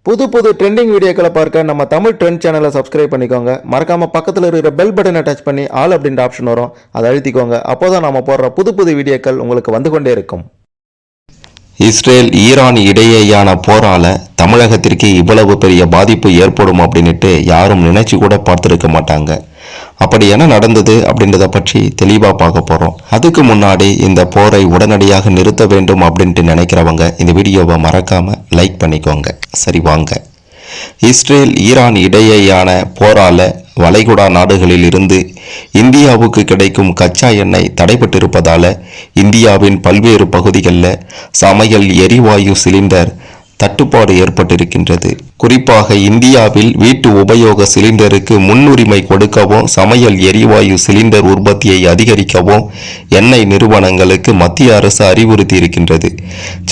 புது புது ட்ரெண்டிங் வீடியோக்களை பார்க்க நம்ம தமிழ் ட்ரெண்ட் சேனலை சப்ஸ்கிரைப் பண்ணிக்கோங்க. மறக்காம பக்கத்தில் இருக்கிற பெல் பட்டனை டச் பண்ணி ஆல் அப்படின்ற ஆப்ஷன் வரும், அதை அழுத்திக்கோங்க. அப்போதான் நாம போடுற புது புது வீடியோக்கள் உங்களுக்கு வந்து கொண்டே இருக்கும். இஸ்ரேல் ஈரான் இடையேயான போரால தமிழகத்திற்கு இவ்வளவு பெரிய பாதிப்பு ஏற்படும் அப்படின்ட்டு யாரும் நினைச்சு கூட பார்த்துருக்க மாட்டாங்க. அப்படி என்ன நடந்தது அப்படின்றத பற்றி தெளிவாக பார்க்க போகிறோம். அதுக்கு முன்னாடி இந்த போரை உடனடியாக நிறுத்த வேண்டும் அப்படின்ட்டு நினைக்கிறவங்க இந்த வீடியோவை மறக்காம லைக் பண்ணிக்கோங்க. சரி வாங்க. இஸ்ரேல் ஈரான் இடையேயான போரால வளைகுடா நாடுகளில் இருந்து இந்தியாவுக்கு கிடைக்கும் கச்சா எண்ணெய் தடைபட்டிருப்பதால இந்தியாவின் பல்வேறு பகுதிகளில் சமையல் எரிவாயு சிலிண்டர் தட்டுப்பாடு ஏற்பட்டிருக்கின்றது. குறிப்பாக இந்தியாவில் வீட்டு உபயோக சிலிண்டருக்கு முன்னுரிமை கொடுக்கவும் சமையல் எரிவாயு சிலிண்டர் உற்பத்தியை அதிகரிக்கவும் எண்ணெய் நிறுவனங்களுக்கு மத்திய அரசு அறிவுறுத்தி இருக்கின்றது.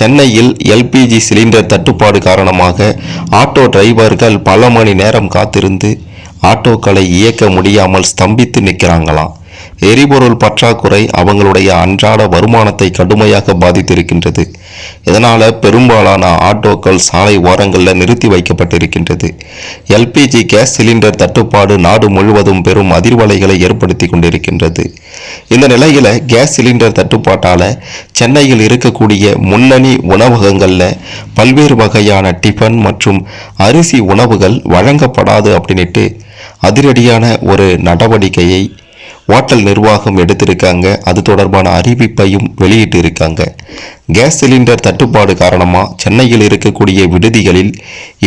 சென்னையில் எல்பிஜி சிலிண்டர் தட்டுப்பாடு காரணமாக ஆட்டோ டிரைவர்கள் பல மணி நேரம் காத்திருந்து ஆட்டோக்களை இயக்க முடியாமல் ஸ்தம்பித்து நிற்கிறாங்களாம். எரிபொருள் பற்றாக்குறை அவங்களுடைய அன்றாட வருமானத்தை கடுமையாக பாதித்திருக்கின்றது. இதனால பெரும்பாலான ஆட்டோக்கள் சாலை ஓரங்களில் நிறுத்தி வைக்கப்பட்டிருக்கின்றது. எல்பிஜி கேஸ் சிலிண்டர் தட்டுப்பாடு நாடு முழுவதும் பெரும் அதிர்வலைகளை ஏற்படுத்தி கொண்டிருக்கின்றது. இந்த நிலையில கேஸ் சிலிண்டர் தட்டுப்பாட்டால சென்னையில் இருக்கக்கூடிய முன்னணி உணவகங்கள்ல பல்வேறு வகையான டிஃபன் மற்றும் அரிசி உணவுகள் வழங்கப்படாது அப்படின்ட்டு அதிரடியான ஒரு நடவடிக்கையை ஹோட்டல் நிர்வாகம் எடுத்திருக்காங்க. அது தொடர்பான அறிவிப்பையும் வெளியிட்டு இருக்காங்க. கேஸ் சிலிண்டர் தட்டுப்பாடு காரணமாக சென்னையில் இருக்கக்கூடிய விடுதிகளில்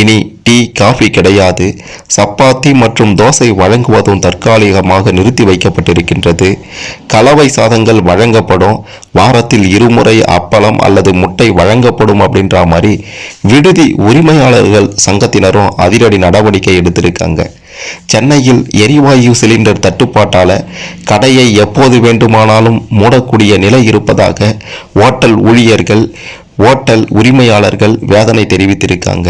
இனி டீ காஃபி கிடையாது. சப்பாத்தி மற்றும் தோசை வழங்குவதும் தற்காலிகமாக நிறுத்தி வைக்கப்பட்டிருக்கின்றது. கலவை சாதங்கள் வழங்கப்படும். வாரத்தில் இருமுறை அப்பளம் அல்லது முட்டை வழங்கப்படும் அப்படின்ற மாதிரி விடுதி உரிமையாளர்கள் சங்கத்தினரும் அதிரடி நடவடிக்கை எடுத்திருக்காங்க. சென்னையில் எரிவாயு சிலிண்டர் தட்டுப்பாட்டால கடையை எப்போது வேண்டுமானாலும் மூடக்கூடிய நிலை இருப்பதாக ஹோட்டல் ஊழியர்கள் ஹோட்டல் உரிமையாளர்கள் வேதனை தெரிவித்திருக்காங்க.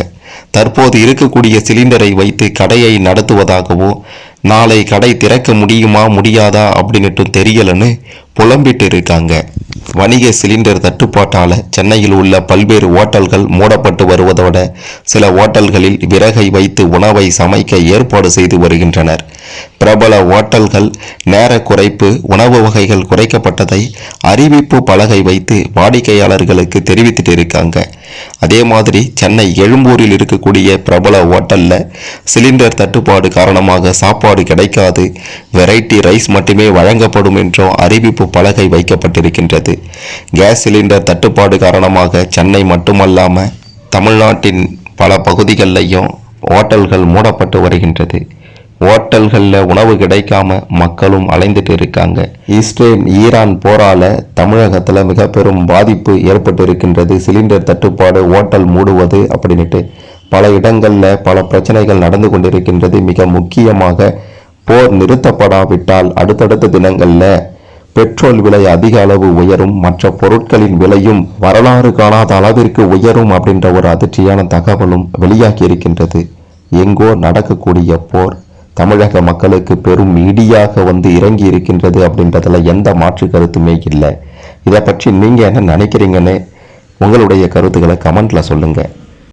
தற்போது இருக்கக்கூடிய சிலிண்டரை வைத்து கடையை நடத்துவதாகவோ நாளை கடை திறக்க முடியுமா முடியாதா அப்படின்னுட்டு தெரியலன்னு புலம்பிட்டு இருக்காங்க. வணிக சிலிண்டர் தட்டுப்பாட்டால சென்னையில் உள்ள பல்வேறு ஓட்டல்கள் மூடப்பட்டு வருவதோட சில ஓட்டல்களில் விறகை வைத்து உணவை சமைக்க ஏற்பாடு செய்து வருகின்றனர். பிரபல ஓட்டல்கள் நேர குறைப்பு உணவு வகைகள் குறைக்கப்பட்டதை அறிவிப்பு பலகை வைத்து வாடிக்கையாளர்களுக்கு தெரிவித்துட்டு இருக்காங்க. அதே மாதிரி சென்னை எழும்பூரில் இருக்கக்கூடிய பிரபல ஓட்டல்ல சிலிண்டர் தட்டுப்பாடு காரணமாக சாப்பாடு கிடைக்காது, வெரைட்டி ரைஸ் மட்டுமே வழங்கப்படும் என்றும் அறிவிப்பு பலகை வைக்கப்பட்டிருக்கின்றது. கேஸ் சிலிண்டர் தட்டுப்பாடு காரணமாக சென்னை மட்டுமல்லாம தமிழ்நாட்டின் பல பகுதிகளிலையும் ஹோட்டல்கள் மூடப்பட்டு வருகின்றது. ஹோட்டல்களில் உணவு கிடைக்காம மக்களும் அலைந்துட்டு இருக்காங்க. இஸ்ரேல் ஈரான் போரால தமிழகத்தில் மிக பெரும் பாதிப்பு ஏற்பட்டு இருக்கின்றது. சிலிண்டர் தட்டுப்பாடு, ஹோட்டல் மூடுவது அப்படின்ட்டு பல இடங்களில் பல பிரச்சனைகள் நடந்து கொண்டிருக்கின்றது. மிக முக்கியமாக போர் நிறுத்தப்படாவிட்டால் அடுத்தடுத்த தினங்களில் பெட்ரோல் விலை அதிக அளவு உயரும், மற்ற பொருட்களின் விலையும் வரலாறு காணாத அளவிற்கு உயரும் அப்படின்ற ஒரு அதிர்ச்சியான தகவலும் வெளியாகி இருக்கின்றது. எங்கோ நடக்கக்கூடிய போர் தமிழக மக்களுக்கு பெரும் இடியாக வந்து இறங்கி இருக்கின்றது அப்படின்றதுல எந்த மாற்று கருத்துமே இல்லை. இதை பற்றி நீங்கள் என்ன நினைக்கிறீங்கன்னு உங்களுடைய கருத்துக்களை கமெண்ட்ல சொல்லுங்கள்.